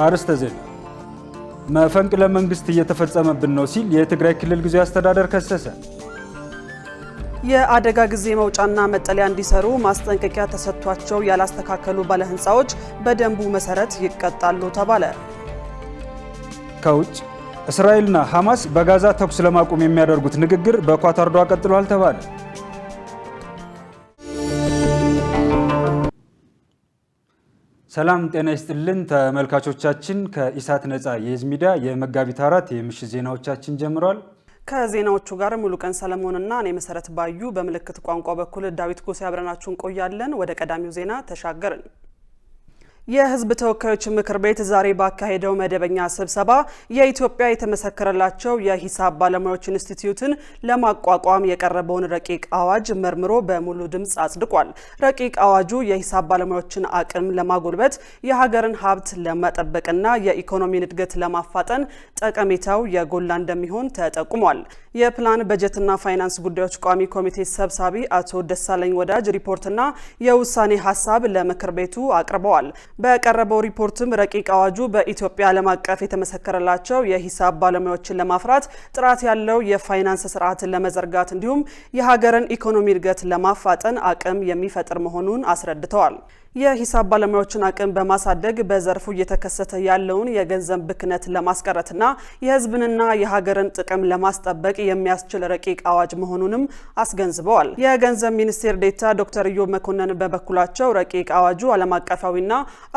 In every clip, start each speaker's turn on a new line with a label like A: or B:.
A: አርዕስተ ዜና። መፈንቅለ መንግስት እየተፈጸመብን ነው ሲል የትግራይ ክልል ጊዜያዊ አስተዳደር ከሰሰ።
B: የአደጋ ጊዜ መውጫና መጠለያ እንዲሰሩ ማስጠንቀቂያ ተሰጥቷቸው ያላስተካከሉ ባለህንፃዎች በደንቡ መሰረት ይቀጣሉ ተባለ።
A: ከውጭ እስራኤልና ሐማስ በጋዛ ተኩስ ለማቆም የሚያደርጉት ንግግር በኳታር ዶሃ ቀጥሏል ተባለ። ሰላም ጤና ይስጥልን ተመልካቾቻችን፣ ከኢሳት ነጻ የህዝብ ሚዲያ የመጋቢት 4 የምሽት ዜናዎቻችን ጀምረዋል።
B: ከዜናዎቹ ጋር ሙሉቀን ሰለሞንና እኔ መሰረት ባዩ በምልክት ቋንቋ በኩል ዳዊት ጎሴ አብረናችሁን ቆያለን። ወደ ቀዳሚው ዜና ተሻገርን። የህዝብ ተወካዮች ምክር ቤት ዛሬ ባካሄደው መደበኛ ስብሰባ የኢትዮጵያ የተመሰከረላቸው የሂሳብ ባለሙያዎች ኢንስቲትዩትን ለማቋቋም የቀረበውን ረቂቅ አዋጅ መርምሮ በሙሉ ድምፅ አጽድቋል። ረቂቅ አዋጁ የሂሳብ ባለሙያዎችን አቅም ለማጎልበት፣ የሀገርን ሀብት ለመጠበቅና የኢኮኖሚን እድገት ለማፋጠን ጠቀሜታው የጎላ እንደሚሆን ተጠቁሟል። የፕላን በጀትና ፋይናንስ ጉዳዮች ቋሚ ኮሚቴ ሰብሳቢ አቶ ደሳለኝ ወዳጅ ሪፖርትና የውሳኔ ሀሳብ ለምክር ቤቱ አቅርበዋል። በቀረበው ሪፖርትም ረቂቅ አዋጁ በኢትዮጵያ ዓለም አቀፍ የተመሰከረላቸው የሂሳብ ባለሙያዎችን ለማፍራት፣ ጥራት ያለው የፋይናንስ ስርዓትን ለመዘርጋት እንዲሁም የሀገርን ኢኮኖሚ እድገት ለማፋጠን አቅም የሚፈጥር መሆኑን አስረድተዋል። የሂሳብ ባለሙያዎችን አቅም በማሳደግ በዘርፉ እየተከሰተ ያለውን የገንዘብ ብክነት ለማስቀረትና የሕዝብንና የሀገርን ጥቅም ለማስጠበቅ የሚያስችል ረቂቅ አዋጅ መሆኑንም አስገንዝበዋል። የገንዘብ ሚኒስቴር ዴኤታ ዶክተር ኢዮብ መኮንን በበኩላቸው ረቂቅ አዋጁ ዓለም አቀፋዊና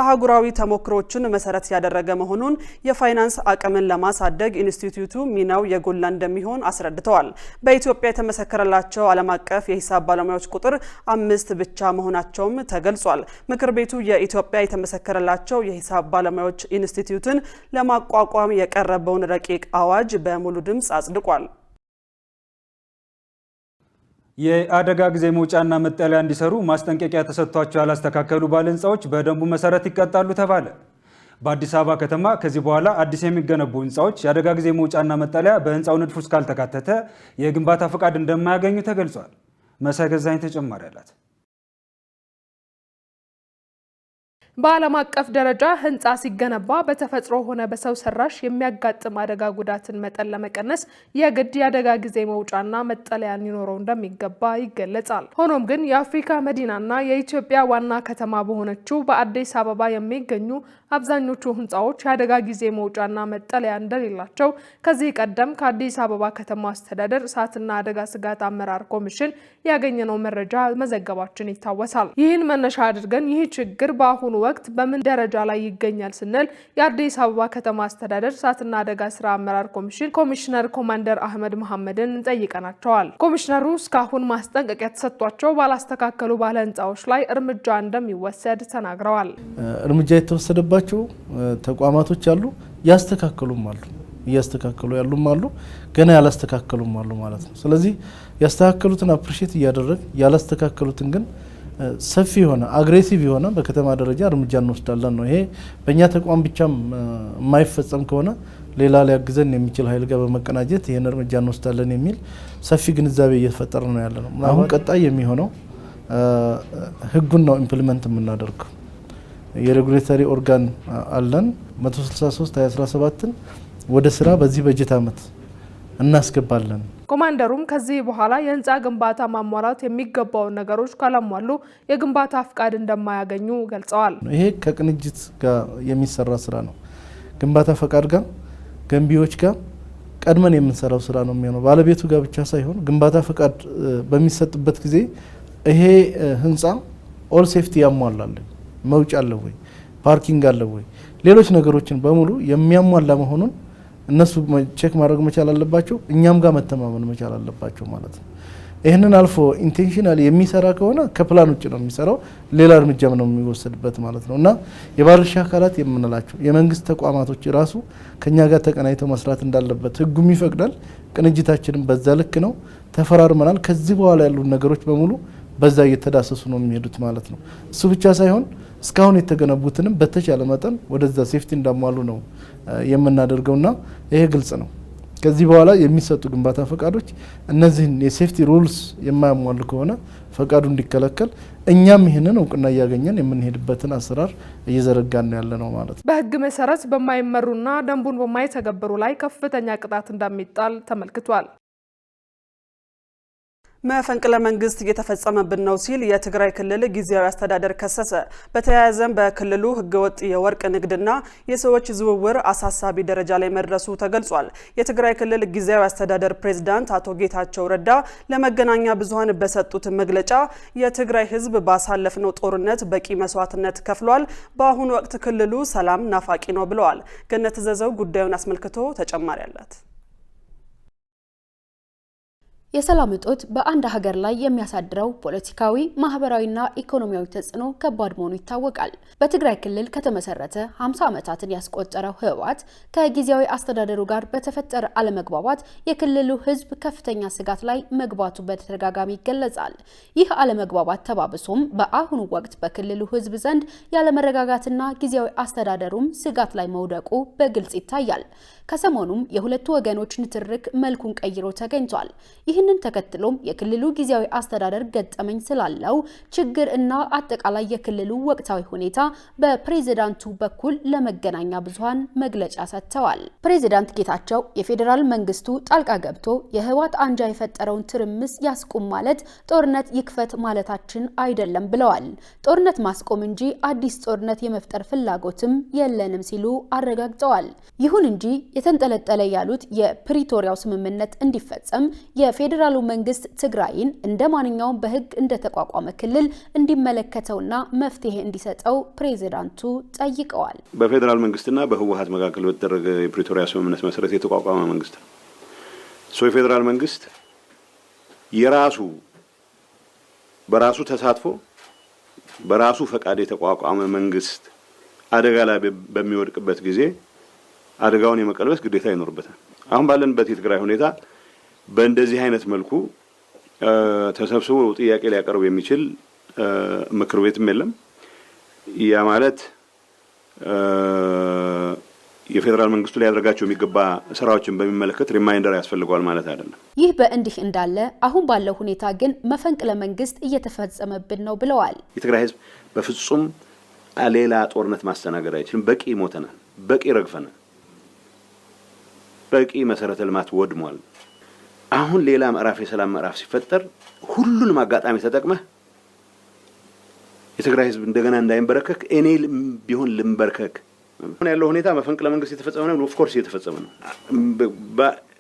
B: አህጉራዊ ተሞክሮችን መሰረት ያደረገ መሆኑን፣ የፋይናንስ አቅምን ለማሳደግ ኢንስቲትዩቱ ሚናው የጎላ እንደሚሆን አስረድተዋል። በኢትዮጵያ የተመሰከረላቸው ዓለም አቀፍ የሂሳብ ባለሙያዎች ቁጥር 5 ብቻ መሆናቸውም ተገልጿል። ምክር ቤቱ የኢትዮጵያ የተመሰከረላቸው የሂሳብ ባለሙያዎች ኢንስቲትዩትን ለማቋቋም የቀረበውን ረቂቅ አዋጅ በሙሉ ድምፅ አጽድቋል።
A: የአደጋ ጊዜ መውጫና መጠለያ እንዲሰሩ ማስጠንቀቂያ ተሰጥቷቸው ያላስተካከሉ ባለህንፃዎች በደንቡ መሰረት ይቀጣሉ ተባለ። በአዲስ አበባ ከተማ ከዚህ በኋላ አዲስ የሚገነቡ ህንፃዎች የአደጋ ጊዜ መውጫና መጠለያ በህንፃው ንድፍ ውስጥ ካልተካተተ የግንባታ ፈቃድ እንደማያገኙ ተገልጿል። መሳይ ገዛኝ ተጨማሪ አላት።
C: በዓለም አቀፍ ደረጃ ህንፃ ሲገነባ በተፈጥሮ ሆነ በሰው ሰራሽ የሚያጋጥም አደጋ ጉዳትን መጠን ለመቀነስ የግድ የአደጋ ጊዜ መውጫና መጠለያ ሊኖረው እንደሚገባ ይገለጻል። ሆኖም ግን የአፍሪካ መዲናና የኢትዮጵያ ዋና ከተማ በሆነችው በአዲስ አበባ የሚገኙ አብዛኞቹ ህንፃዎች የአደጋ ጊዜ መውጫና መጠለያ እንደሌላቸው ከዚህ ቀደም ከአዲስ አበባ ከተማ አስተዳደር እሳትና አደጋ ስጋት አመራር ኮሚሽን ያገኘነው መረጃ መዘገባችን ይታወሳል። ይህን መነሻ አድርገን ይህ ችግር በአሁኑ ወቅት በምን ደረጃ ላይ ይገኛል ስንል የአዲስ አበባ ከተማ አስተዳደር እሳትና አደጋ ስራ አመራር ኮሚሽን ኮሚሽነር ኮማንደር አህመድ መሐመድን ጠይቀናቸዋል። ኮሚሽነሩ እስካሁን ማስጠንቀቂያ ተሰጥቷቸው ባላስተካከሉ ባለ ህንፃዎች ላይ እርምጃ እንደሚወሰድ ተናግረዋል።
D: እርምጃ የተወሰደባቸው ተቋማቶች አሉ፣ ያስተካከሉም አሉ፣ እያስተካከሉ ያሉም አሉ፣ ገና ያላስተካከሉም አሉ ማለት ነው። ስለዚህ ያስተካከሉትን አፕሪሺየት እያደረግ ያላስተካከሉትን ግን ሰፊ የሆነ አግሬሲቭ የሆነ በከተማ ደረጃ እርምጃ እንወስዳለን ነው። ይሄ በእኛ ተቋም ብቻም የማይፈጸም ከሆነ ሌላ ሊያግዘን የሚችል ኃይል ጋር በመቀናጀት ይሄን እርምጃ እንወስዳለን የሚል ሰፊ ግንዛቤ እየተፈጠረ ነው ያለ ነው። አሁን ቀጣይ የሚሆነው ህጉን ነው ኢምፕሊመንት የምናደርገው። የሬጉሌተሪ ኦርጋን አለን 163/2017ን ወደ ስራ በዚህ በጀት ዓመት እናስገባለን።
C: ኮማንደሩም ከዚህ በኋላ የህንፃ ግንባታ ማሟላት የሚገባውን ነገሮች ካላሟሉ የግንባታ ፍቃድ እንደማያገኙ ገልጸዋል።
D: ይሄ ከቅንጅት ጋር የሚሰራ ስራ ነው። ግንባታ ፈቃድ ጋር ገንቢዎች ጋር ቀድመን የምንሰራው ስራ ነው የሚሆነው። ባለቤቱ ጋር ብቻ ሳይሆን ግንባታ ፈቃድ በሚሰጥበት ጊዜ ይሄ ህንፃ ኦል ሴፍቲ ያሟላል፣ መውጫ አለው ወይ፣ ፓርኪንግ አለው ወይ፣ ሌሎች ነገሮችን በሙሉ የሚያሟላ መሆኑን እነሱ ቼክ ማድረግ መቻል አለባቸው። እኛም ጋር መተማመን መቻል አለባቸው ማለት ነው። ይህንን አልፎ ኢንቴንሽናል የሚሰራ ከሆነ ከፕላን ውጭ ነው የሚሰራው፣ ሌላ እርምጃም ነው የሚወሰድበት ማለት ነው። እና የባለድርሻ አካላት የምንላቸው የመንግስት ተቋማቶች ራሱ ከኛ ጋር ተቀናይተው መስራት እንዳለበት ህጉም ይፈቅዳል። ቅንጅታችንም በዛ ልክ ነው፣ ተፈራርመናል። ከዚህ በኋላ ያሉ ነገሮች በሙሉ በዛ እየተዳሰሱ ነው የሚሄዱት ማለት ነው። እሱ ብቻ ሳይሆን እስካሁን የተገነቡትንም በተቻለ መጠን ወደዛ ሴፍቲ እንዳሟሉ ነው የምናደርገውና ይሄ ግልጽ ነው። ከዚህ በኋላ የሚሰጡ ግንባታ ፈቃዶች እነዚህን የሴፍቲ ሩልስ የማያሟሉ ከሆነ ፈቃዱ እንዲከለከል እኛም ይህንን እውቅና እያገኘን የምንሄድበትን አሰራር እየዘረጋን ያለ ነው ማለት ነው።
C: በህግ መሰረት በማይመሩና ደንቡን በማይተገብሩ ላይ ከፍተኛ ቅጣት እንደሚጣል ተመልክቷል።
B: መፈንቅለ መንግስት እየተፈጸመብን ነው ሲል የትግራይ ክልል ጊዜያዊ አስተዳደር ከሰሰ። በተያያዘም በክልሉ ህገወጥ የወርቅ ንግድና የሰዎች ዝውውር አሳሳቢ ደረጃ ላይ መድረሱ ተገልጿል። የትግራይ ክልል ጊዜያዊ አስተዳደር ፕሬዝዳንት አቶ ጌታቸው ረዳ ለመገናኛ ብዙሃን በሰጡት መግለጫ የትግራይ ህዝብ ባሳለፍነው ጦርነት በቂ መስዋዕትነት ከፍሏል፣ በአሁኑ ወቅት ክልሉ ሰላም ናፋቂ ነው ብለዋል። ገነት ዘዘው ጉዳዩን አስመልክቶ ተጨማሪ አላት።
E: የሰላም እጦት በአንድ ሀገር ላይ የሚያሳድረው ፖለቲካዊ፣ ማህበራዊና ኢኮኖሚያዊ ተጽዕኖ ከባድ መሆኑ ይታወቃል። በትግራይ ክልል ከተመሰረተ 50 ዓመታትን ያስቆጠረው ህወሓት ከጊዜያዊ አስተዳደሩ ጋር በተፈጠረ አለመግባባት የክልሉ ህዝብ ከፍተኛ ስጋት ላይ መግባቱ በተደጋጋሚ ይገለጻል። ይህ አለመግባባት ተባብሶም በአሁኑ ወቅት በክልሉ ህዝብ ዘንድ ያለመረጋጋትና ጊዜያዊ አስተዳደሩም ስጋት ላይ መውደቁ በግልጽ ይታያል። ከሰሞኑም የሁለቱ ወገኖች ንትርክ መልኩን ቀይሮ ተገኝቷል። ይህንን ተከትሎም የክልሉ ጊዜያዊ አስተዳደር ገጠመኝ ስላለው ችግር እና አጠቃላይ የክልሉ ወቅታዊ ሁኔታ በፕሬዝዳንቱ በኩል ለመገናኛ ብዙሃን መግለጫ ሰጥተዋል። ፕሬዝዳንት ጌታቸው የፌዴራል መንግስቱ ጣልቃ ገብቶ የህወሓት አንጃ የፈጠረውን ትርምስ ያስቁም ማለት ጦርነት ይክፈት ማለታችን አይደለም ብለዋል። ጦርነት ማስቆም እንጂ አዲስ ጦርነት የመፍጠር ፍላጎትም የለንም ሲሉ አረጋግጠዋል። ይሁን እንጂ የተንጠለጠለ ያሉት የፕሪቶሪያው ስምምነት እንዲፈጸም የፌዴራሉ መንግስት ትግራይን እንደ ማንኛውም በህግ እንደተቋቋመ ክልል እንዲመለከተውና መፍትሄ እንዲሰጠው ፕሬዝዳንቱ ጠይቀዋል።
F: በፌዴራል መንግስትና በህወሓት መካከል በተደረገ የፕሪቶሪያ ስምምነት መሰረት የተቋቋመ መንግስት ነው። የፌዴራል መንግስት በራሱ ተሳትፎ በራሱ ፈቃድ የተቋቋመ መንግስት አደጋ ላይ በሚወድቅበት ጊዜ አደጋውን የመቀልበስ ግዴታ ይኖርበታል። አሁን ባለንበት የትግራይ ሁኔታ በእንደዚህ አይነት መልኩ ተሰብስቦ ጥያቄ ሊያቀርብ የሚችል ምክር ቤትም የለም። ያ ማለት የፌዴራል መንግስቱ ሊያደርጋቸው የሚገባ ስራዎችን በሚመለከት ሪማይንደር ያስፈልገዋል ማለት አይደለም።
E: ይህ በእንዲህ እንዳለ አሁን ባለው ሁኔታ ግን መፈንቅለ መንግስት እየተፈጸመብን ነው ብለዋል።
F: የትግራይ ህዝብ በፍጹም ሌላ ጦርነት ማስተናገድ አይችልም። በቂ ሞተናል፣ በቂ ረግፈናል፣ በቂ መሰረተ ልማት ወድሟል። አሁን ሌላ ምዕራፍ የሰላም ምዕራፍ ሲፈጠር ሁሉንም አጋጣሚ ተጠቅመህ የትግራይ ህዝብ እንደገና እንዳይንበረከክ እኔ ቢሆን ልንበርከክ አሁን ያለው ሁኔታ መፈንቅለ መንግስት የተፈጸመ ነው። ኦፍ ኮርስ የተፈጸመ ነው።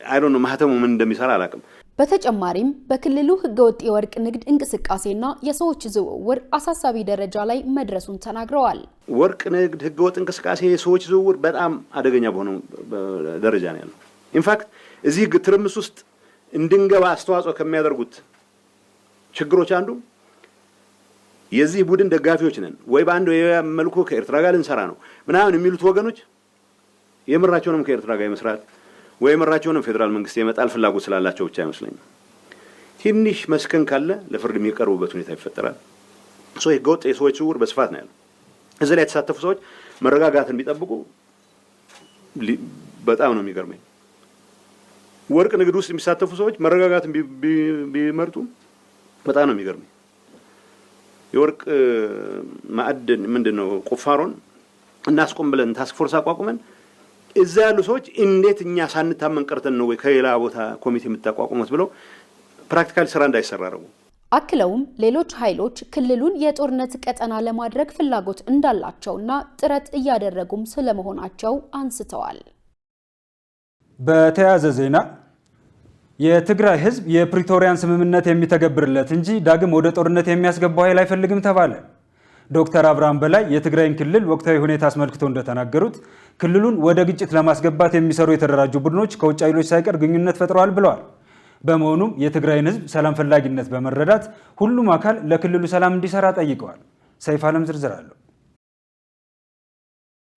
F: አይ ዶንት ኖ ማህተሙ ምን እንደሚሰራ አላውቅም።
E: በተጨማሪም በክልሉ ህገወጥ የወርቅ ንግድ እንቅስቃሴና የሰዎች ዝውውር አሳሳቢ ደረጃ ላይ መድረሱን ተናግረዋል።
F: ወርቅ ንግድ፣ ህገወጥ እንቅስቃሴ፣ የሰዎች ዝውውር በጣም አደገኛ በሆነ ደረጃ ነው ያለው። ኢንፋክት እዚህ ትርምስ ውስጥ እንድንገባ አስተዋጽኦ ከሚያደርጉት ችግሮች አንዱ የዚህ ቡድን ደጋፊዎች ነን ወይ በአንድ መልኩ ከኤርትራ ጋር ልንሰራ ነው ምናምን የሚሉት ወገኖች የምራቸውንም ከኤርትራ ጋር መስራት ወይ የምራቸውንም ፌዴራል መንግስት የመጣል ፍላጎት ስላላቸው ብቻ አይመስለኝም። ትንሽ መስከን ካለ ለፍርድ የሚቀርቡበት ሁኔታ ይፈጠራል። ህገወጥ የሰዎች ዝውውር በስፋት ነው ያለው። እዚህ ላይ የተሳተፉ ሰዎች መረጋጋትን ቢጠብቁ በጣም ነው የሚገርመኝ። ወርቅ ንግድ ውስጥ የሚሳተፉ ሰዎች መረጋጋትን ቢመርጡ በጣም ነው የሚገርመኝ። የወርቅ ማዕድን ምንድነው ቁፋሮን እናስቆም ብለን ታስክ ፎርስ አቋቁመን እዛ ያሉ ሰዎች እንዴት እኛ ሳንታመን ቀርተን ነው ወይ ከሌላ ቦታ ኮሚቴ የምታቋቁሙት ብለው ፕራክቲካሊ ስራ እንዳይሰራ ነው።
E: አክለውም ሌሎች ኃይሎች ክልሉን የጦርነት ቀጠና ለማድረግ ፍላጎት እንዳላቸውና ጥረት እያደረጉም ስለመሆናቸው አንስተዋል።
A: በተያያዘ ዜና የትግራይ ህዝብ የፕሪቶሪያን ስምምነት የሚተገብርለት እንጂ ዳግም ወደ ጦርነት የሚያስገባው ኃይል አይፈልግም ተባለ። ዶክተር አብርሃም በላይ የትግራይን ክልል ወቅታዊ ሁኔታ አስመልክቶ እንደተናገሩት ክልሉን ወደ ግጭት ለማስገባት የሚሰሩ የተደራጁ ቡድኖች ከውጭ ኃይሎች ሳይቀር ግንኙነት ፈጥረዋል ብለዋል። በመሆኑም የትግራይን ህዝብ ሰላም ፈላጊነት በመረዳት ሁሉም አካል ለክልሉ ሰላም እንዲሰራ ጠይቀዋል። ሰይፍ አለም ዝርዝር አለው።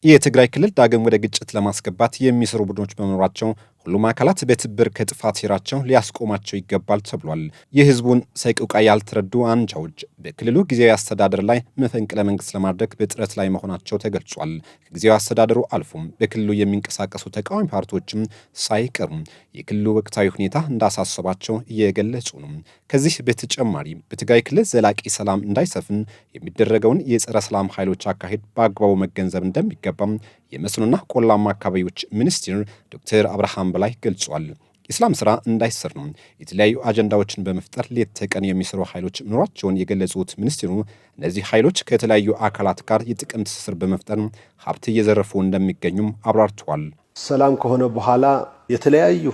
G: የትግራይ ክልል ዳግም ወደ ግጭት ለማስገባት የሚሰሩ ቡድኖች በመኖራቸው ሁሉም አካላት በትብብር ከጥፋት ሴራቸው ሊያስቆማቸው ይገባል ተብሏል። የህዝቡን ሰቆቃ ያልተረዱ አንጃዎች በክልሉ ጊዜያዊ አስተዳደር ላይ መፈንቅለ መንግስት ለማድረግ በጥረት ላይ መሆናቸው ተገልጿል። ከጊዜያዊ አስተዳደሩ አልፎም በክልሉ የሚንቀሳቀሱ ተቃዋሚ ፓርቲዎችም ሳይቀሩ የክልሉ ወቅታዊ ሁኔታ እንዳሳሰባቸው እየገለጹ ነው። ከዚህ በተጨማሪ በትግራይ ክልል ዘላቂ ሰላም እንዳይሰፍን የሚደረገውን የጸረ ሰላም ኃይሎች አካሄድ በአግባቡ መገንዘብ እንደሚገባም የመስኖና ቆላማ አካባቢዎች ሚኒስትር ዶክተር አብርሃም በላይ ገልጿል። የሰላም ስራ እንዳይሰር ነው የተለያዩ አጀንዳዎችን በመፍጠር ሌት ተቀን የሚሰሩ ኃይሎች መኖራቸውን የገለጹት ሚኒስትሩ እነዚህ ኃይሎች ከተለያዩ አካላት ጋር የጥቅም ትስስር በመፍጠር ሀብት እየዘረፉ እንደሚገኙም አብራርተዋል።
H: ሰላም ከሆነ በኋላ የተለያዩ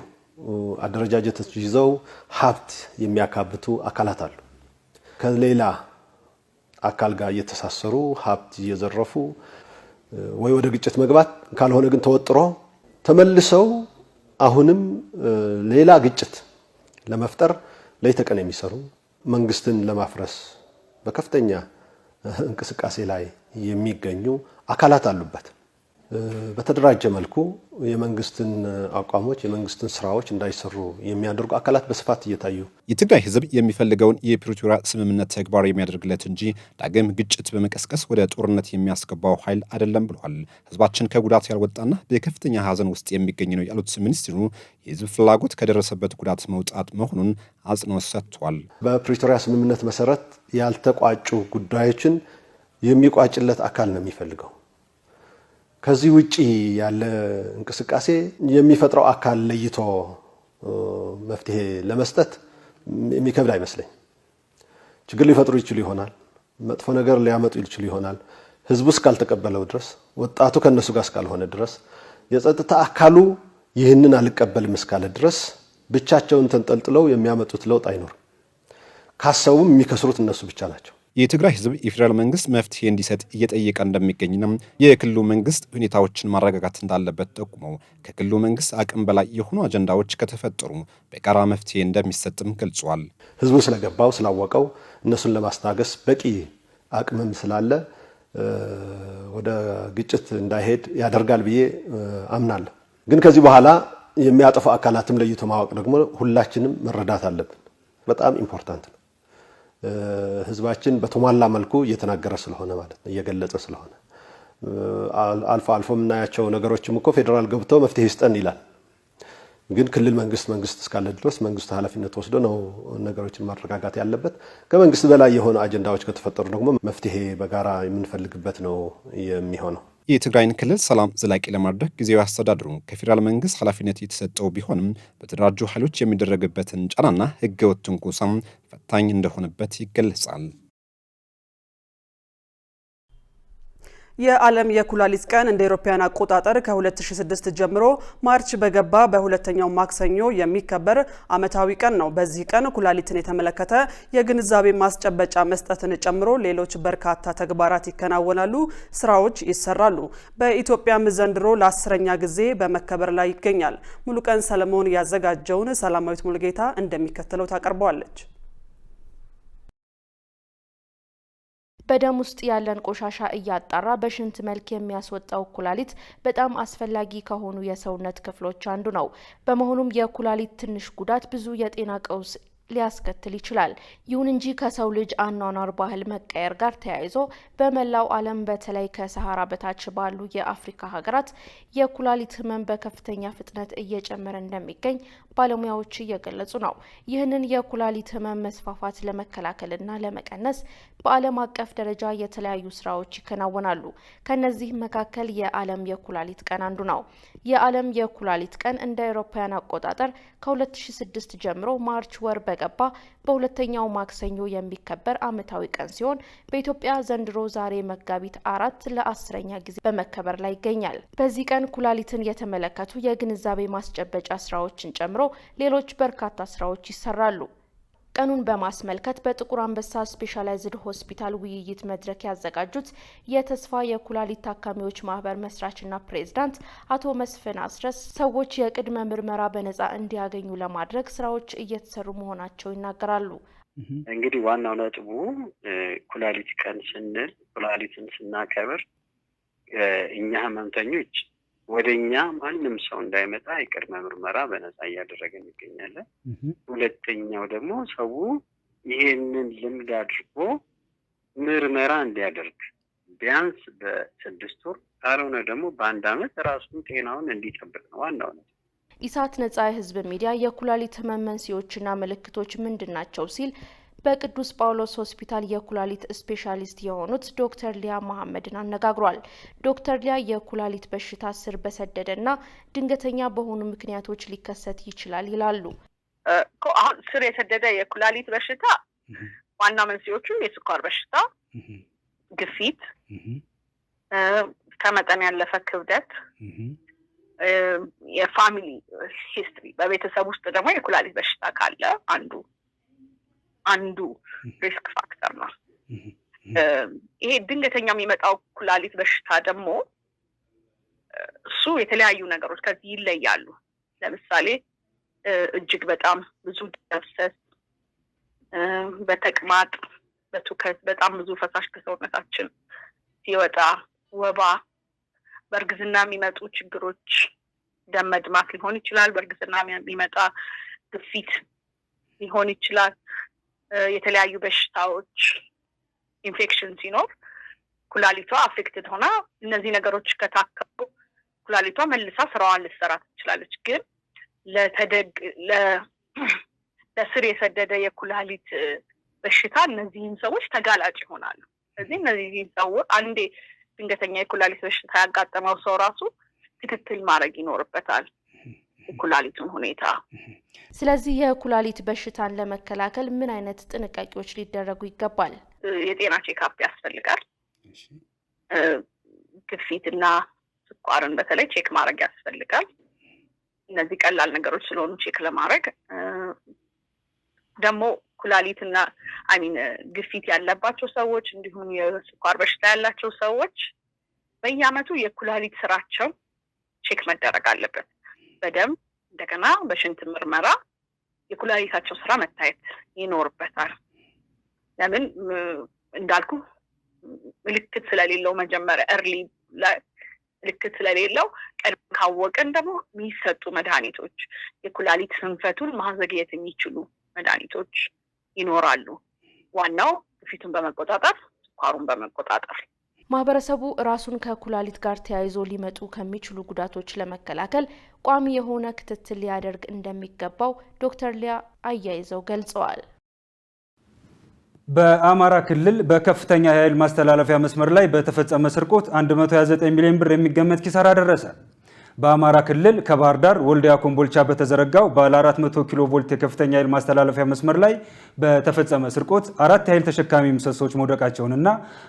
H: አደረጃጀቶች ይዘው ሀብት የሚያካብቱ አካላት አሉ። ከሌላ አካል ጋር እየተሳሰሩ ሀብት እየዘረፉ ወይ ወደ ግጭት መግባት ካልሆነ ግን ተወጥሮ ተመልሰው አሁንም ሌላ ግጭት ለመፍጠር ለይተቀን የሚሰሩ መንግስትን ለማፍረስ በከፍተኛ እንቅስቃሴ ላይ የሚገኙ አካላት አሉበት። በተደራጀ መልኩ የመንግስትን አቋሞች የመንግስትን ስራዎች እንዳይሰሩ የሚያደርጉ አካላት በስፋት እየታዩ
G: የትግራይ ህዝብ የሚፈልገውን የፕሪቶሪያ ስምምነት ተግባራዊ የሚያደርግለት እንጂ ዳግም ግጭት በመቀስቀስ ወደ ጦርነት የሚያስገባው ኃይል አይደለም ብሏል። ህዝባችን ከጉዳት ያልወጣና በከፍተኛ ሀዘን ውስጥ የሚገኝ ነው ያሉት ሚኒስትሩ የህዝብ ፍላጎት ከደረሰበት ጉዳት መውጣት መሆኑን አጽንኦት ሰጥቷል።
H: በፕሪቶሪያ ስምምነት መሰረት ያልተቋጩ ጉዳዮችን የሚቋጭለት አካል ነው የሚፈልገው። ከዚህ ውጪ ያለ እንቅስቃሴ የሚፈጥረው አካል ለይቶ መፍትሄ ለመስጠት የሚከብድ አይመስለኝ። ችግር ሊፈጥሩ ይችሉ ይሆናል፣ መጥፎ ነገር ሊያመጡ ይችሉ ይሆናል። ህዝቡ እስካልተቀበለው ድረስ፣ ወጣቱ ከነሱ ጋር እስካልሆነ ድረስ፣ የጸጥታ አካሉ ይህንን አልቀበልም እስካለ ድረስ ብቻቸውን ተንጠልጥለው የሚያመጡት ለውጥ አይኖርም። ካሰቡም የሚከስሩት እነሱ ብቻ ናቸው።
G: የትግራይ ህዝብ የፌዴራል መንግስት መፍትሄ እንዲሰጥ እየጠየቀ እንደሚገኝና የክልሉ መንግስት ሁኔታዎችን ማረጋጋት እንዳለበት ጠቁመው ከክልሉ መንግስት አቅም በላይ የሆኑ አጀንዳዎች ከተፈጠሩ በጋራ መፍትሄ እንደሚሰጥም ገልጿል።
H: ህዝቡ ስለገባው ስላወቀው እነሱን ለማስታገስ በቂ አቅምም ስላለ ወደ ግጭት እንዳይሄድ ያደርጋል ብዬ አምናለሁ። ግን ከዚህ በኋላ የሚያጠፉ አካላትም ለይቶ ማወቅ ደግሞ ሁላችንም መረዳት አለብን። በጣም ኢምፖርታንት ነው። ህዝባችን በተሟላ መልኩ እየተናገረ ስለሆነ ማለት ነው፣ እየገለጸ ስለሆነ አልፎ አልፎ የምናያቸው ነገሮችም እኮ ፌዴራል ገብቶ መፍትሄ ይስጠን ይላል። ግን ክልል መንግስት እስካለ ድረስ መንግስት ኃላፊነት ወስዶ ነው ነገሮችን ማረጋጋት ያለበት። ከመንግስት በላይ የሆኑ አጀንዳዎች ከተፈጠሩ ደግሞ መፍትሄ በጋራ የምንፈልግበት ነው የሚሆነው።
G: የትግራይን ክልል ሰላም ዘላቂ ለማድረግ ጊዜያዊ አስተዳደሩ ከፌዴራል መንግስት ኃላፊነት የተሰጠው ቢሆንም በተደራጁ ኃይሎች የሚደረግበትን ጫናና ህገወጥ ትንኮሳም ፈታኝ እንደሆነበት ይገለጻል።
B: የዓለም የኩላሊት ቀን እንደ አውሮፓውያን አቆጣጠር ከ2006 ጀምሮ ማርች በገባ በሁለተኛው ማክሰኞ የሚከበር ዓመታዊ ቀን ነው። በዚህ ቀን ኩላሊትን የተመለከተ የግንዛቤ ማስጨበጫ መስጠትን ጨምሮ ሌሎች በርካታ ተግባራት ይከናወናሉ፣ ስራዎች ይሰራሉ። በኢትዮጵያም ዘንድሮ ለ10ኛ ጊዜ በመከበር ላይ ይገኛል። ሙሉቀን ሰለሞን ያዘጋጀውን ሰላማዊት ሙሉጌታ እንደሚከተለው ታቀርበዋለች።
I: በደም ውስጥ ያለን ቆሻሻ እያጣራ በሽንት መልክ የሚያስወጣው ኩላሊት በጣም አስፈላጊ ከሆኑ የሰውነት ክፍሎች አንዱ ነው። በመሆኑም የኩላሊት ትንሽ ጉዳት ብዙ የጤና ቀውስ ሊያስከትል ይችላል። ይሁን እንጂ ከሰው ልጅ አኗኗር ባህል መቀየር ጋር ተያይዞ በመላው ዓለም በተለይ ከሰሃራ በታች ባሉ የአፍሪካ ሀገራት የኩላሊት ህመም በከፍተኛ ፍጥነት እየጨመረ እንደሚገኝ ባለሙያዎች እየገለጹ ነው። ይህንን የኩላሊት ህመም መስፋፋት ለመከላከልና ለመቀነስ በዓለም አቀፍ ደረጃ የተለያዩ ስራዎች ይከናወናሉ። ከነዚህ መካከል የዓለም የኩላሊት ቀን አንዱ ነው። የዓለም የኩላሊት ቀን እንደ አውሮፓውያን አቆጣጠር ከ2006 ጀምሮ ማርች ወር በገባ በሁለተኛው ማክሰኞ የሚከበር ዓመታዊ ቀን ሲሆን በኢትዮጵያ ዘንድሮ ዛሬ መጋቢት 4 ለ10ኛ ጊዜ በመከበር ላይ ይገኛል። በዚህ ቀን ኩላሊትን የተመለከቱ የግንዛቤ ማስጨበጫ ስራዎችን ጨምሮ ሌሎች በርካታ ስራዎች ይሰራሉ። ቀኑን በማስመልከት በጥቁር አንበሳ ስፔሻላይዝድ ሆስፒታል ውይይት መድረክ ያዘጋጁት የተስፋ የኩላሊት ታካሚዎች ማህበር መስራችና ፕሬዝዳንት አቶ መስፍን አስረስ ሰዎች የቅድመ ምርመራ በነጻ እንዲያገኙ ለማድረግ ስራዎች እየተሰሩ መሆናቸው ይናገራሉ።
J: እንግዲህ ዋናው ነጥቡ ኩላሊት ቀን ስንል ኩላሊትን ስናከብር እኛ ህመምተኞች ወደኛ ማንም ሰው እንዳይመጣ የቅድመ ምርመራ በነፃ እያደረገን እንገኛለን። ሁለተኛው ደግሞ ሰው ይሄንን ልምድ አድርጎ ምርመራ እንዲያደርግ ቢያንስ በ6 ወር ካልሆነ ደግሞ በ1 ዓመት ራሱን ጤናውን እንዲጠብቅ ነው ዋናው ነው።
I: ኢሳት ነጻ የህዝብ ሚዲያ የኩላሊት ህመም መንስኤዎችና ምልክቶች ምንድናቸው ሲል በቅዱስ ጳውሎስ ሆስፒታል የኩላሊት ስፔሻሊስት የሆኑት ዶክተር ሊያ መሐመድን አነጋግሯል። ዶክተር ሊያ የኩላሊት በሽታ ስር በሰደደና ድንገተኛ በሆኑ ምክንያቶች ሊከሰት ይችላል ይላሉ።
K: አሁን ስር የሰደደ የኩላሊት በሽታ ዋና መንስኤዎቹ የስኳር በሽታ፣ ግፊት፣ ከመጠን ያለፈ ክብደት፣ የፋሚሊ ሂስትሪ በቤተሰብ ውስጥ ደግሞ የኩላሊት በሽታ ካለ አንዱ ሪስክ ፋክተር ነው። ይሄ ድንገተኛ የሚመጣው ኩላሊት በሽታ ደግሞ እሱ የተለያዩ ነገሮች ከዚህ ይለያሉ። ለምሳሌ እጅግ በጣም ብዙ መፍሰስ፣ በተቅማጥ፣ በትውከት በጣም ብዙ ፈሳሽ ከሰውነታችን ሲወጣ፣ ወባ፣ በእርግዝና የሚመጡ ችግሮች ደም መድማት ሊሆን ይችላል። በእርግዝና የሚመጣ ግፊት ሊሆን ይችላል። የተለያዩ በሽታዎች ኢንፌክሽን ሲኖር ኩላሊቷ አፌክትድ ሆና እነዚህ ነገሮች ከታከሙ ኩላሊቷ መልሳ ስራዋን ልትሰራ ትችላለች። ግን ለስር የሰደደ የኩላሊት በሽታ እነዚህን ሰዎች ተጋላጭ ይሆናሉ። ስለዚህ እነዚህን ሰዎች አንዴ ድንገተኛ የኩላሊት በሽታ ያጋጠመው ሰው ራሱ ክትትል ማድረግ ይኖርበታል የኩላሊቱን ሁኔታ።
I: ስለዚህ የኩላሊት በሽታን ለመከላከል ምን አይነት ጥንቃቄዎች ሊደረጉ ይገባል?
K: የጤና ቼክአፕ ያስፈልጋል። ግፊትና ስኳርን በተለይ ቼክ ማድረግ ያስፈልጋል። እነዚህ ቀላል ነገሮች ስለሆኑ ቼክ ለማድረግ ደግሞ ኩላሊትና ግፊት ያለባቸው ሰዎች እንዲሁም የስኳር በሽታ ያላቸው ሰዎች በየአመቱ የኩላሊት ስራቸው ቼክ መደረግ አለበት። በደም እንደገና በሽንት ምርመራ የኩላሊታቸው ስራ መታየት ይኖርበታል። ለምን እንዳልኩ ምልክት ስለሌለው መጀመሪያ እርሊ ምልክት ስለሌለው ቀድሞ ካወቀን ደግሞ የሚሰጡ መድኃኒቶች የኩላሊት ስንፈቱን ማዘግየት የሚችሉ መድኃኒቶች ይኖራሉ። ዋናው ግፊቱን በመቆጣጠር ስኳሩን በመቆጣጠር
I: ማህበረሰቡ ራሱን ከኩላሊት ጋር ተያይዞ ሊመጡ ከሚችሉ ጉዳቶች ለመከላከል ቋሚ የሆነ ክትትል ሊያደርግ እንደሚገባው ዶክተር ሊያ አያይዘው ገልጸዋል።
A: በአማራ ክልል በከፍተኛ የኃይል ማስተላለፊያ መስመር ላይ በተፈጸመ ስርቆት 129 ሚሊዮን ብር የሚገመት ኪሳራ ደረሰ። በአማራ ክልል ከባህር ዳር ወልዲያ ኮምቦልቻ በተዘረጋው ባለ 400 ኪሎ ቮልት የከፍተኛ ኃይል ማስተላለፊያ መስመር ላይ በተፈጸመ ስርቆት 4 የኃይል ተሸካሚ ምሰሶች መውደቃቸውንና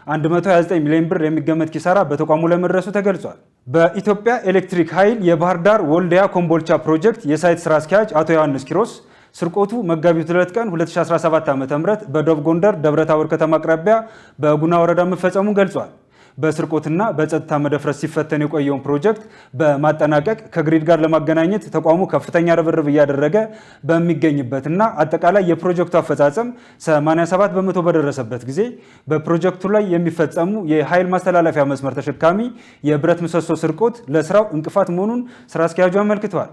A: 129 ሚሊዮን ብር የሚገመት ኪሳራ በተቋሙ ላይ መድረሱ ተገልጿል። በኢትዮጵያ ኤሌክትሪክ ኃይል የባህር ዳር ወልዲያ ኮምቦልቻ ፕሮጀክት የሳይት ስራ አስኪያጅ አቶ ዮሐንስ ኪሮስ ስርቆቱ መጋቢት 2 ቀን 2017 ዓ.ም በደቡብ ጎንደር ደብረታቦር ከተማ አቅራቢያ በጉና ወረዳ መፈጸሙን ገልጿል። በስርቆትና በጸጥታ መደፍረስ ሲፈተን የቆየውን ፕሮጀክት በማጠናቀቅ ከግሪድ ጋር ለማገናኘት ተቋሙ ከፍተኛ ርብርብ እያደረገ በሚገኝበትና አጠቃላይ የፕሮጀክቱ አፈጻጸም 87 በመቶ በደረሰበት ጊዜ በፕሮጀክቱ ላይ የሚፈጸሙ የኃይል ማስተላለፊያ መስመር ተሸካሚ የብረት ምሰሶ ስርቆት ለስራው እንቅፋት መሆኑን ስራ አስኪያጁ አመልክተዋል።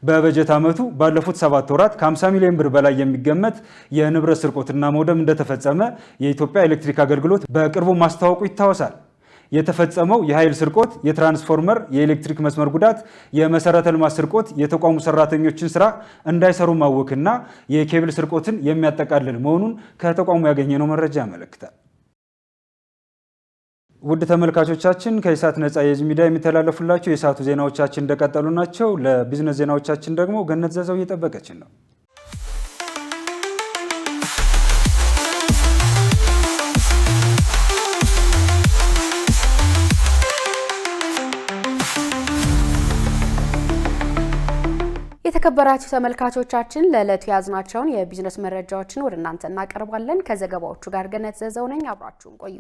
A: በበጀት ዓመቱ ባለፉት 7 ወራት ከ50 ሚሊዮን ብር በላይ የሚገመት የንብረት ስርቆትና መውደም እንደተፈጸመ የኢትዮጵያ ኤሌክትሪክ አገልግሎት በቅርቡ ማስታወቁ ይታወሳል። የተፈጸመው የኃይል ስርቆት የትራንስፎርመር፣ የኤሌክትሪክ መስመር ጉዳት፣ የመሰረተ ልማት ስርቆት፣ የተቋሙ ሰራተኞችን ስራ እንዳይሰሩ ማወክና የኬብል ስርቆትን የሚያጠቃልል መሆኑን ከተቋሙ ያገኘነው መረጃ ያመለክታል። ውድ ተመልካቾቻችን ከኢሳት ነጻ የህዝብ ሚዲያ የሚተላለፉላችሁ የኢሳቱ ዜናዎቻችን እንደቀጠሉ ናቸው። ለቢዝነስ ዜናዎቻችን ደግሞ ገነት ዘዘው እየጠበቀችን ነው።
E: የተከበራችሁ ተመልካቾቻችን ለዕለቱ ያዝናቸውን የቢዝነስ መረጃዎችን ወደ እናንተ እናቀርባለን። ከዘገባዎቹ ጋር ገነት ዘዘው ነኝ። አብራችሁን ቆዩ።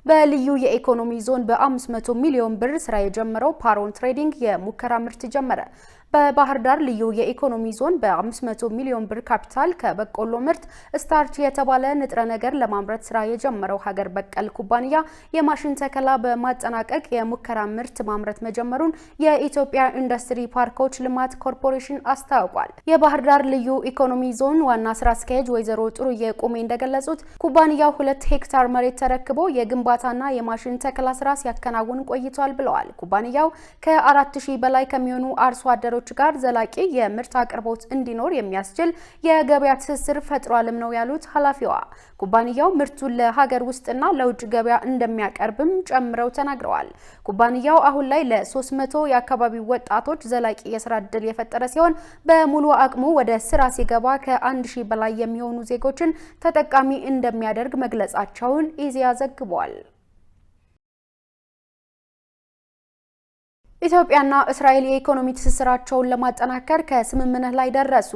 E: በልዩ የኢኮኖሚ ዞን በ500 ሚሊዮን ብር ስራ የጀመረው ፓሮን ትሬዲንግ የሙከራ ምርት ጀመረ። በባህር ዳር ልዩ የኢኮኖሚ ዞን በ500 ሚሊዮን ብር ካፒታል ከበቆሎ ምርት ስታርች የተባለ ንጥረ ነገር ለማምረት ስራ የጀመረው ሀገር በቀል ኩባንያ የማሽን ተከላ በማጠናቀቅ የሙከራ ምርት ማምረት መጀመሩን የኢትዮጵያ ኢንዱስትሪ ፓርኮች ልማት ኮርፖሬሽን አስታውቋል። የባህር ዳር ልዩ ኢኮኖሚ ዞን ዋና ስራ አስኪያጅ ወይዘሮ ጥሩዬ ቁሜ እንደገለጹት ኩባንያው 2 ሄክታር መሬት ተረክቦ የግንባታና የማሽን ተከላ ስራ ሲያከናውን ቆይቷል ብለዋል። ኩባንያው ከ4000 በላይ ከሚሆኑ አርሶ አደሮች ጋር ዘላቂ የምርት አቅርቦት እንዲኖር የሚያስችል የገበያ ትስስር ፈጥሯልም ነው ያሉት ኃላፊዋ። ኩባንያው ምርቱን ለሀገር ውስጥና ለውጭ ገበያ እንደሚያቀርብም ጨምረው ተናግረዋል። ኩባንያው አሁን ላይ ለ300 የአካባቢው ወጣቶች ዘላቂ የስራ ዕድል የፈጠረ ሲሆን በሙሉ አቅሙ ወደ ስራ ሲገባ ከ1000 በላይ የሚሆኑ ዜጎችን ተጠቃሚ እንደሚያደርግ መግለጻቸውን ኢዜአ ዘግቧል። ኢትዮጵያና እስራኤል የኢኮኖሚ ትስስራቸውን ለማጠናከር ከስምምነት ላይ ደረሱ።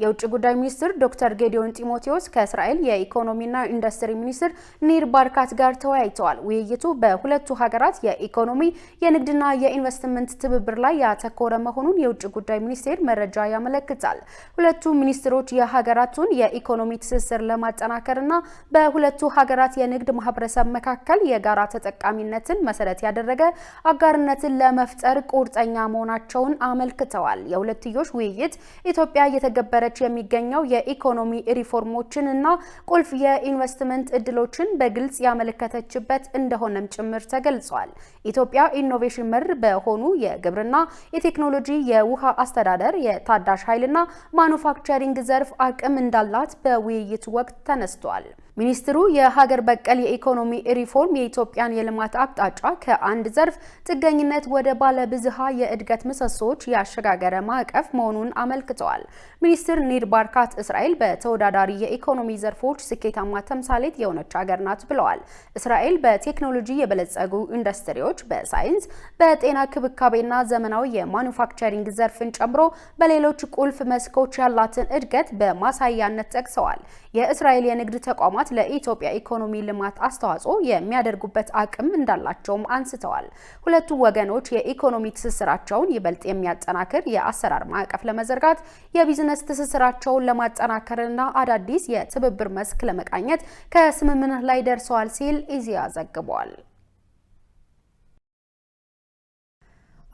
E: የውጭ ጉዳይ ሚኒስትር ዶክተር ጌዲዮን ጢሞቴዎስ ከእስራኤል የኢኮኖሚና ኢንዱስትሪ ሚኒስትር ኒር ባርካት ጋር ተወያይተዋል። ውይይቱ በሁለቱ ሀገራት የኢኮኖሚ የንግድና የኢንቨስትመንት ትብብር ላይ ያተኮረ መሆኑን የውጭ ጉዳይ ሚኒስቴር መረጃ ያመለክታል። ሁለቱ ሚኒስትሮች የሀገራቱን የኢኮኖሚ ትስስር ለማጠናከርና በሁለቱ ሀገራት የንግድ ማህበረሰብ መካከል የጋራ ተጠቃሚነትን መሰረት ያደረገ አጋርነትን ለመፍጠር ቁርጠኛ መሆናቸውን አመልክተዋል። የሁለትዮሽ ውይይት ኢትዮጵያ እየተገበረች የሚገኘው የኢኮኖሚ ሪፎርሞችን እና ቁልፍ የኢንቨስትመንት እድሎችን በግልጽ ያመለከተችበት እንደሆነም ጭምር ተገልጿል። ኢትዮጵያ ኢኖቬሽን መር በሆኑ የግብርና፣ የቴክኖሎጂ፣ የውሃ አስተዳደር፣ የታዳሽ ኃይልና ማኑፋክቸሪንግ ዘርፍ አቅም እንዳላት በውይይቱ ወቅት ተነስቷል። ሚኒስትሩ የሀገር በቀል የኢኮኖሚ ሪፎርም የኢትዮጵያን የልማት አቅጣጫ ከአንድ ዘርፍ ጥገኝነት ወደ ባለ ብዝሃ የእድገት ምሰሶች ያሸጋገረ ማዕቀፍ መሆኑን አመልክተዋል። ሚኒስትር ኒር ባርካት እስራኤል በተወዳዳሪ የኢኮኖሚ ዘርፎች ስኬታማ ተምሳሌት የሆነች ሀገር ናት ብለዋል። እስራኤል በቴክኖሎጂ የበለጸጉ ኢንዱስትሪዎች፣ በሳይንስ፣ በጤና ክብካቤና ዘመናዊ የማኑፋክቸሪንግ ዘርፍን ጨምሮ በሌሎች ቁልፍ መስኮች ያላትን እድገት በማሳያነት ጠቅሰዋል። የእስራኤል የንግድ ተቋማት ለኢትዮጵያ ኢኮኖሚ ልማት አስተዋጽኦ የሚያደርጉበት አቅም እንዳላቸውም አንስተዋል። ሁለቱ ወገኖች የኢኮኖሚ ትስስራቸውን ይበልጥ የሚያጠናክር የአሰራር ማዕቀፍ ለመዘርጋት የቢዝነስ ትስስራቸውን ለማጠናከርና አዳዲስ የትብብር መስክ ለመቃኘት ከስምምነት ላይ ደርሰዋል ሲል ኢዜአ ዘግቧል።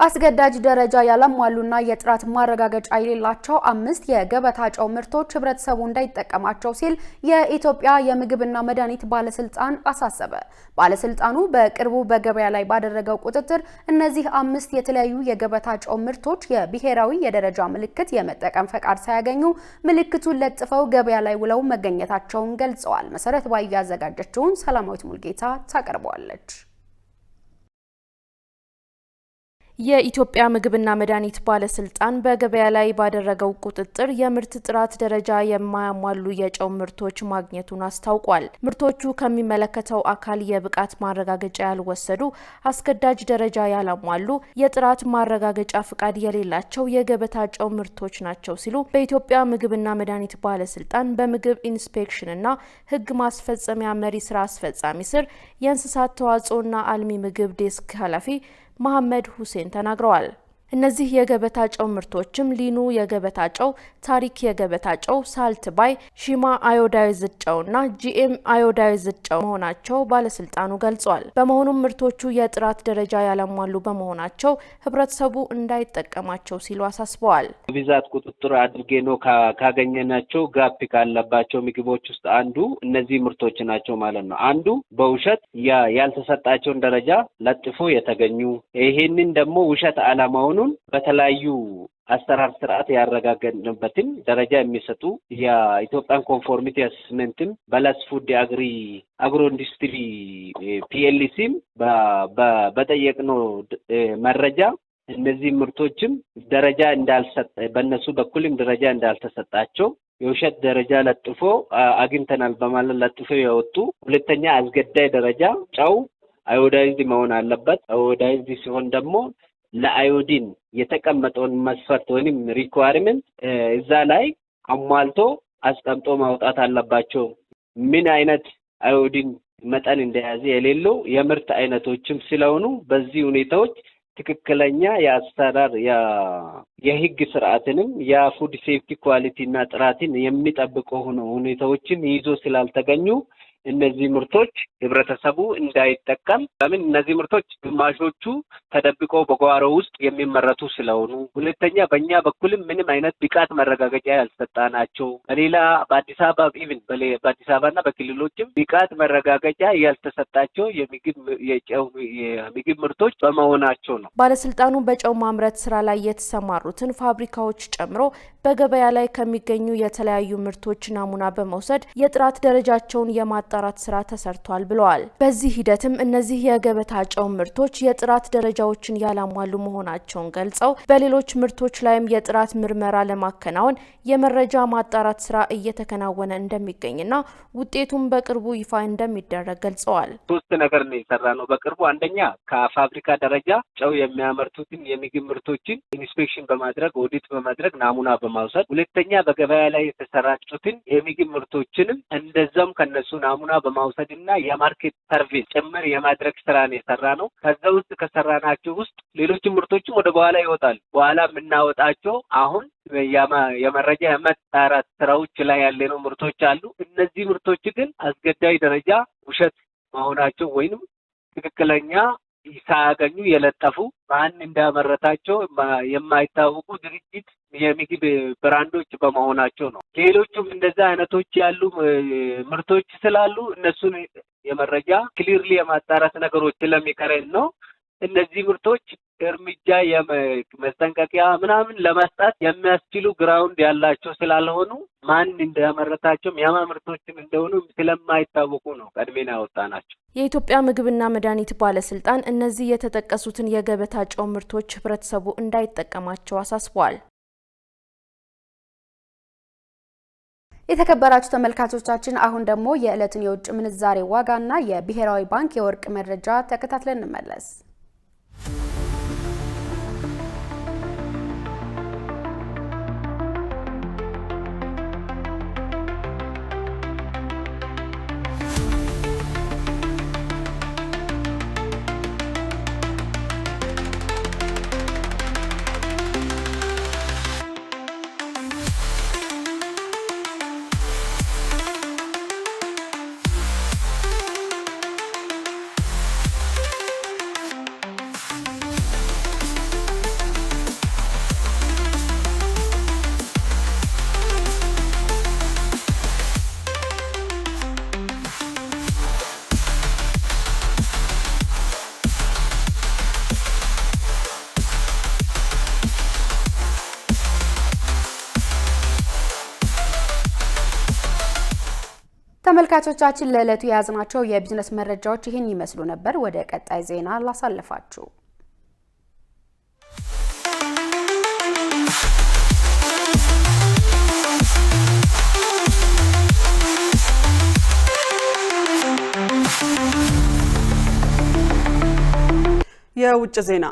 E: አስገዳጅ ደረጃ ያላሟሉና የጥራት ማረጋገጫ የሌላቸው 5 የገበታ ጨው ምርቶች ህብረተሰቡ እንዳይጠቀማቸው ሲል የኢትዮጵያ የምግብና መድኃኒት ባለስልጣን አሳሰበ። ባለስልጣኑ በቅርቡ በገበያ ላይ ባደረገው ቁጥጥር እነዚህ 5 የተለያዩ የገበታ ጨው ምርቶች የብሔራዊ የደረጃ ምልክት የመጠቀም ፈቃድ ሳያገኙ ምልክቱን ለጥፈው ገበያ ላይ ውለው መገኘታቸውን ገልጸዋል። መሰረት ባዩ ያዘጋጀችውን ሰላማዊት ሙልጌታ ታቀርበዋለች።
I: የኢትዮጵያ ምግብና መድኃኒት ባለስልጣን በገበያ ላይ ባደረገው ቁጥጥር የምርት ጥራት ደረጃ የማያሟሉ የጨው ምርቶች ማግኘቱን አስታውቋል። ምርቶቹ ከሚመለከተው አካል የብቃት ማረጋገጫ ያልወሰዱ፣ አስገዳጅ ደረጃ ያላሟሉ፣ የጥራት ማረጋገጫ ፍቃድ የሌላቸው የገበታ ጨው ምርቶች ናቸው ሲሉ በኢትዮጵያ ምግብና መድኃኒት ባለስልጣን በምግብ ኢንስፔክሽንና ሕግ ማስፈጸሚያ መሪ ስራ አስፈጻሚ ስር የእንስሳት ተዋጽኦና አልሚ ምግብ ዴስክ ኃላፊ መሐመድ ሁሴን ተናግረዋል። እነዚህ የገበታ ጨው ምርቶችም ሊኑ የገበታ ጨው፣ ታሪክ የገበታ ጨው፣ ሳልት ባይ፣ ሺማ አዮዳይዝድ ጨውና ጂኤም አዮዳይዝድ ጨው መሆናቸው ባለስልጣኑ ገልጿል። በመሆኑም ምርቶቹ የጥራት ደረጃ ያላሟሉ በመሆናቸው ህብረተሰቡ እንዳይጠቀማቸው ሲሉ አሳስበዋል።
J: ብዛት ቁጥጥር አድርጌ ነው ካገኘናቸው ጋፕ ካለባቸው ምግቦች ውስጥ አንዱ እነዚህ ምርቶች ናቸው ማለት ነው። አንዱ በውሸት ያልተሰጣቸውን ደረጃ ለጥፎ የተገኙ ይሄንን ደግሞ ውሸት አላማውን በተለያዩ አሰራር ስርዓት ያረጋገጥንበትን ደረጃ የሚሰጡ የኢትዮጵያን ኮንፎርሚቲ አሰስመንትን በለስ ፉድ አግሮ ኢንዱስትሪ ፒኤልሲም በጠየቅነው መረጃ እነዚህ ምርቶችም ደረጃ በእነሱ በኩልም ደረጃ እንዳልተሰጣቸው የውሸት ደረጃ ለጥፎ አግኝተናል በማለት ለጥፎ የወጡ። ሁለተኛ አስገዳይ ደረጃ ጨው አዮዳይዝድ መሆን አለበት። አዮዳይዝድ ሲሆን ደግሞ ለአዮዲን የተቀመጠውን መስፈርት ወይም ሪኳየርመንት እዛ ላይ አሟልቶ አስቀምጦ ማውጣት አለባቸው። ምን አይነት አዮዲን መጠን እንደያዘ የሌለው የምርት አይነቶችም ስለሆኑ በዚህ ሁኔታዎች
L: ትክክለኛ የአሰራር የህግ ስርዓትንም የፉድ ሴፍቲ ኳሊቲ እና ጥራትን የሚጠብቁ ሁኔታዎችን ይዞ ስላልተገኙ እነዚህ ምርቶች ህብረተሰቡ እንዳይጠቀም ለምን እነዚህ ምርቶች ግማሾቹ ተደብቀው በጓሮ ውስጥ የሚመረቱ ስለሆኑ፣ ሁለተኛ በእኛ በኩልም ምንም አይነት ብቃት መረጋገጫ ያልሰጣናቸው በሌላ በአዲስ አበባ ኢቭን በአዲስ አበባና በክልሎችም ብቃት መረጋገጫ ያልተሰጣቸው የምግብ ምርቶች በመሆናቸው ነው።
I: ባለስልጣኑ በጨው ማምረት ስራ ላይ የተሰማሩትን ፋብሪካዎች ጨምሮ በገበያ ላይ ከሚገኙ የተለያዩ ምርቶች ናሙና በመውሰድ የጥራት ደረጃቸውን የማጣራት ስራ ተሰርቷል ብለዋል። በዚህ ሂደትም እነዚህ የገበታ ጨው ምርቶች የጥራት ደረጃዎችን ያላሟሉ መሆናቸውን ገልጸው በሌሎች ምርቶች ላይም የጥራት ምርመራ ለማከናወን የመረጃ ማጣራት ስራ እየተከናወነ እንደሚገኝና ውጤቱም በቅርቡ ይፋ እንደሚደረግ ገልጸዋል።
L: ሶስት ነገር ነው የሰራ ነው በቅርቡ። አንደኛ ከፋብሪካ ደረጃ ጨው የሚያመርቱትን የምግብ ምርቶችን ኢንስፔክሽን በማድረግ ኦዲት በማድረግ ናሙና በማውሰድ፣ ሁለተኛ በገበያ ላይ የተሰራጩትን የምግብ ምርቶችንም እንደዛም ከነሱ ናሙና በማውሰድና የማርኬት ሰርቬይ ጭምር የማድረግ ስራ ነው የሰራ ነው። ከዛ ውስጥ ከሰራናቸው ውስጥ ሌሎች ምርቶችም ወደ በኋላ ይወጣሉ። በኋላ የምናወጣቸው አሁን የመረጃ የማጣራት ስራዎች ላይ ያለነው ምርቶች አሉ። እነዚህ ምርቶች ግን አስገዳጅ ደረጃ ውሸት መሆናቸው ወይንም ትክክለኛ ሳያገኙ የለጠፉ ማን እንዳመረታቸው የማይታወቁ ድርጅት የምግብ ብራንዶች በመሆናቸው ነው። ሌሎችም እንደዛ አይነቶች ያሉ ምርቶች ስላሉ እነሱን የመረጃ ክሊርሊ የማጣራት ነገሮች ስለሚቀረን ነው። እነዚህ ምርቶች እርምጃ የመስጠንቀቂያ ምናምን ለመስጠት የሚያስችሉ ግራውንድ ያላቸው ስላልሆኑ ማን እንዳመረታቸው ምርቶችም እንደሆኑ ስለማይታወቁ ነው ቀድሜን ያወጣናቸው።
I: የኢትዮጵያ ምግብና መድኃኒት ባለስልጣን እነዚህ የተጠቀሱትን የገበታ ጨው ምርቶች ህብረተሰቡ እንዳይጠቀማቸው አሳስቧል።
E: የተከበራችሁ ተመልካቾቻችን አሁን ደግሞ የዕለቱን የውጭ ምንዛሬ ዋጋና የብሔራዊ ባንክ የወርቅ መረጃ ተከታትለን እንመለስ። ተመልካቾቻችን ለዕለቱ የያዝናቸው የቢዝነስ መረጃዎች ይህን ይመስሉ ነበር። ወደ ቀጣይ ዜና ላሳልፋችሁ።
B: የውጭ ዜና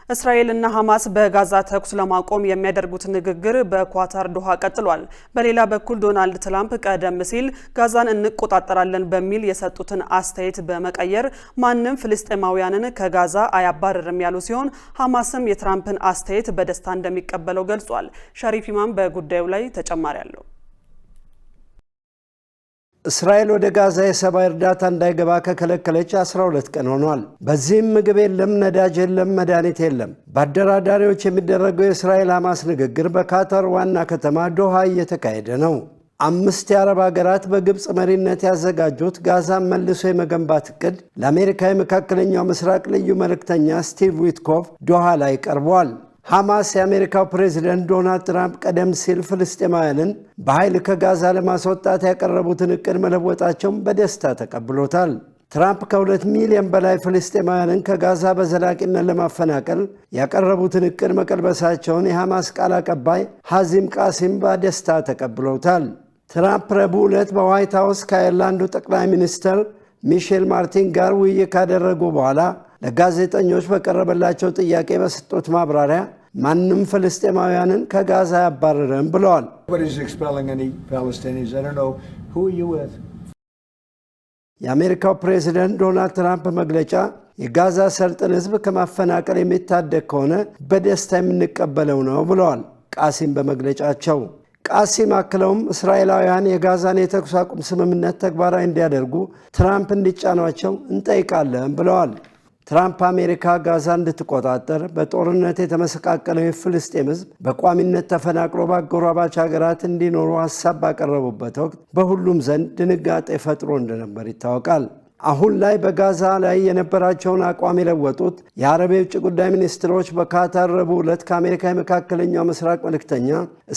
B: እስራኤልና ሐማስ በጋዛ ተኩስ ለማቆም የሚያደርጉት ንግግር በኳታር ዶሃ ቀጥሏል። በሌላ በኩል ዶናልድ ትራምፕ ቀደም ሲል ጋዛን እንቆጣጠራለን በሚል የሰጡትን አስተያየት በመቀየር ማንም ፍልስጤማውያንን ከጋዛ አያባርርም ያሉ ሲሆን ሐማስም የትራምፕን አስተያየት በደስታ እንደሚቀበለው ገልጿል። ሸሪፍ ኢማም በጉዳዩ ላይ ተጨማሪ አለው።
M: እስራኤል ወደ ጋዛ የሰብአዊ እርዳታ እንዳይገባ ከከለከለች 12 ቀን ሆኗል። በዚህም ምግብ የለም፣ ነዳጅ የለም፣ መድኃኒት የለም። በአደራዳሪዎች የሚደረገው የእስራኤል ሐማስ ንግግር በካታር ዋና ከተማ ዶሃ እየተካሄደ ነው። 5 የአረብ ሀገራት በግብፅ መሪነት ያዘጋጁት ጋዛን መልሶ የመገንባት እቅድ ለአሜሪካ የመካከለኛው ምስራቅ ልዩ መልእክተኛ ስቲቭ ዊትኮፍ ዶሃ ላይ ቀርቧል። ሐማስ የአሜሪካው ፕሬዝደንት ዶናልድ ትራምፕ ቀደም ሲል ፍልስጤማውያንን በኃይል ከጋዛ ለማስወጣት ያቀረቡትን እቅድ መለወጣቸውን በደስታ ተቀብሎታል። ትራምፕ ከ2 ሚሊዮን በላይ ፍልስጤማውያንን ከጋዛ በዘላቂነት ለማፈናቀል ያቀረቡትን እቅድ መቀልበሳቸውን የሐማስ ቃል አቀባይ ሐዚም ቃሲም በደስታ ተቀብለውታል። ትራምፕ ረቡዕ ዕለት በዋይት ሃውስ ከአየርላንዱ ጠቅላይ ሚኒስትር ሚሼል ማርቲን ጋር ውይይት ካደረጉ በኋላ ለጋዜጠኞች በቀረበላቸው ጥያቄ በሰጡት ማብራሪያ ማንም ፍልስጤማውያንን ከጋዛ አያባርርም ብለዋል። የአሜሪካው ፕሬዝደንት ዶናልድ ትራምፕ መግለጫ የጋዛ ሰርጥን ሕዝብ ከማፈናቀል የሚታደግ ከሆነ በደስታ የምንቀበለው ነው ብለዋል ቃሲም በመግለጫቸው። ቃሲም አክለውም እስራኤላውያን የጋዛን የተኩስ አቁም ስምምነት ተግባራዊ እንዲያደርጉ ትራምፕ እንዲጫኗቸው እንጠይቃለን ብለዋል። ትራምፕ አሜሪካ ጋዛ እንድትቆጣጠር በጦርነት የተመሰቃቀለው የፍልስጤም ሕዝብ በቋሚነት ተፈናቅሎ በአጎራባች ሀገራት እንዲኖሩ ሀሳብ ባቀረቡበት ወቅት በሁሉም ዘንድ ድንጋጤ ፈጥሮ እንደነበር ይታወቃል። አሁን ላይ በጋዛ ላይ የነበራቸውን አቋም የለወጡት የአረብ የውጭ ጉዳይ ሚኒስትሮች በካታር ረቡዕ ዕለት ከአሜሪካ የመካከለኛው ምስራቅ መልእክተኛ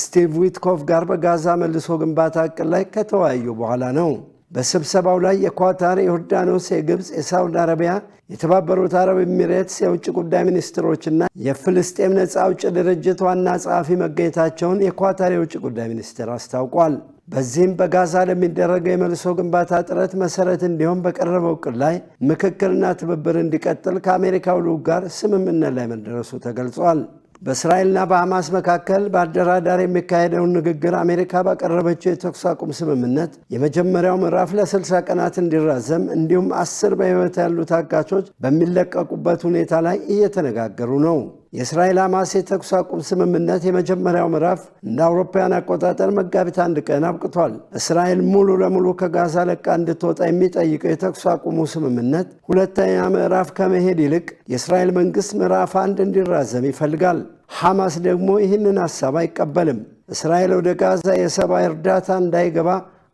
M: ስቲቭ ዊትኮፍ ጋር በጋዛ መልሶ ግንባታ ዕቅድ ላይ ከተወያዩ በኋላ ነው። በስብሰባው ላይ የኳታር፣ የዮርዳኖስ፣ የግብፅ፣ የሳውዲ አረቢያ፣ የተባበሩት አረብ ኤሚሬትስ የውጭ ጉዳይ ሚኒስትሮችና የፍልስጤም ነፃ አውጪ ድርጅት ዋና ጸሐፊ መገኘታቸውን የኳታር የውጭ ጉዳይ ሚኒስትር አስታውቋል። በዚህም በጋዛ ለሚደረገው የመልሶ ግንባታ ጥረት መሰረት እንዲሆን በቀረበው ዕቅድ ላይ ምክክርና ትብብር እንዲቀጥል ከአሜሪካው ልዑክ ጋር ስምምነት ላይ መደረሱ ተገልጿል። በእስራኤልና በሐማስ መካከል በአደራዳሪ የሚካሄደውን ንግግር አሜሪካ ባቀረበችው የተኩስ አቁም ስምምነት የመጀመሪያው ምዕራፍ ለ60 ቀናት እንዲራዘም እንዲሁም 10 በሕይወት ያሉ ታጋቾች በሚለቀቁበት ሁኔታ ላይ እየተነጋገሩ ነው። የእስራኤል ሐማስ የተኩስ አቁም ስምምነት የመጀመሪያው ምዕራፍ እንደ አውሮፓውያን አቆጣጠር መጋቢት 1 ቀን አብቅቷል። እስራኤል ሙሉ ለሙሉ ከጋዛ ለቃ እንድትወጣ የሚጠይቀው የተኩስ አቁሙ ስምምነት ሁለተኛ ምዕራፍ ከመሄድ ይልቅ የእስራኤል መንግሥት ምዕራፍ 1 እንዲራዘም ይፈልጋል። ሐማስ ደግሞ ይህንን ሐሳብ አይቀበልም። እስራኤል ወደ ጋዛ የሰብአዊ እርዳታ እንዳይገባ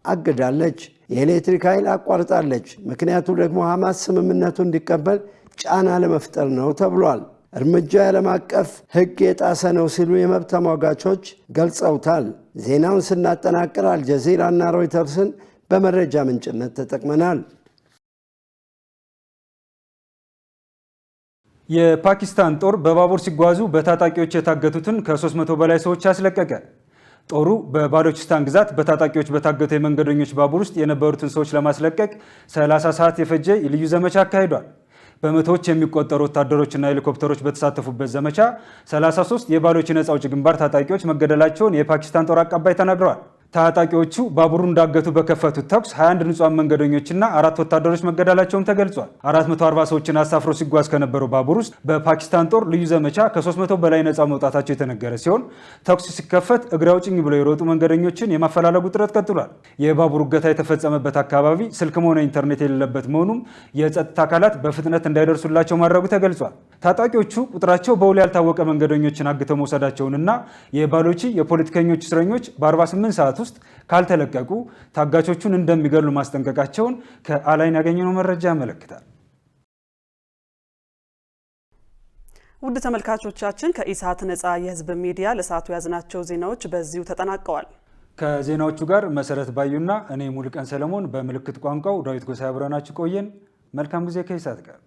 M: አግዳለች፣ የኤሌክትሪክ ኃይል አቋርጣለች። ምክንያቱ ደግሞ ሐማስ ስምምነቱ እንዲቀበል ጫና ለመፍጠር ነው ተብሏል። እርምጃ የዓለም አቀፍ ሕግ የጣሰ ነው ሲሉ የመብት ተሟጋቾች ገልጸውታል። ዜናውን ስናጠናቅር አልጀዚራና ሮይተርስን በመረጃ ምንጭነት ተጠቅመናል።
A: የፓኪስታን ጦር በባቡር ሲጓዙ በታጣቂዎች የታገቱትን ከ300 በላይ ሰዎች አስለቀቀ። ጦሩ በባሎቺስታን ግዛት በታጣቂዎች በታገቱ የመንገደኞች ባቡር ውስጥ የነበሩትን ሰዎች ለማስለቀቅ 30 ሰዓት የፈጀ ልዩ ዘመቻ አካሂዷል። በመቶዎች የሚቆጠሩ ወታደሮችና ሄሊኮፕተሮች በተሳተፉበት ዘመቻ 33 የባሎቺ ነጻ አውጪ ግንባር ታጣቂዎች መገደላቸውን የፓኪስታን ጦር አቀባይ ተናግረዋል። ታጣቂዎቹ ባቡሩን እንዳገቱ በከፈቱት ተኩስ 21 ንጹሃን መንገደኞችና 4 ወታደሮች መገደላቸውም ተገልጿል። 440 ሰዎችን አሳፍሮ ሲጓዝ ከነበረው ባቡር ውስጥ በፓኪስታን ጦር ልዩ ዘመቻ ከ300 በላይ ነጻ መውጣታቸው የተነገረ ሲሆን ተኩስ ሲከፈት እግሬ አውጭኝ ብለው የሮጡ መንገደኞችን የማፈላለጉ ጥረት ቀጥሏል። የባቡሩ እገታ የተፈጸመበት አካባቢ ስልክም ሆነ ኢንተርኔት የሌለበት መሆኑም የጸጥታ አካላት በፍጥነት እንዳይደርሱላቸው ማድረጉ ተገልጿል። ታጣቂዎቹ ቁጥራቸው በውል ያልታወቀ መንገደኞችን አግተው መውሰዳቸውንና የባሎቺ የፖለቲከኞች እስረኞች በ48 ሰዓት ውስጥ ካልተለቀቁ ታጋቾቹን እንደሚገሉ ማስጠንቀቃቸውን ከአላይን ያገኘነው መረጃ ያመለክታል።
B: ውድ ተመልካቾቻችን ከኢሳት ነጻ የህዝብ ሚዲያ ለሰዓቱ ያዝናቸው ዜናዎች በዚሁ ተጠናቀዋል።
A: ከዜናዎቹ ጋር መሰረት ባዩና እኔ ሙሉቀን ሰለሞን በምልክት ቋንቋው ዳዊት ጎሳ አብረናችሁ ቆየን። መልካም ጊዜ ከኢሳት ጋር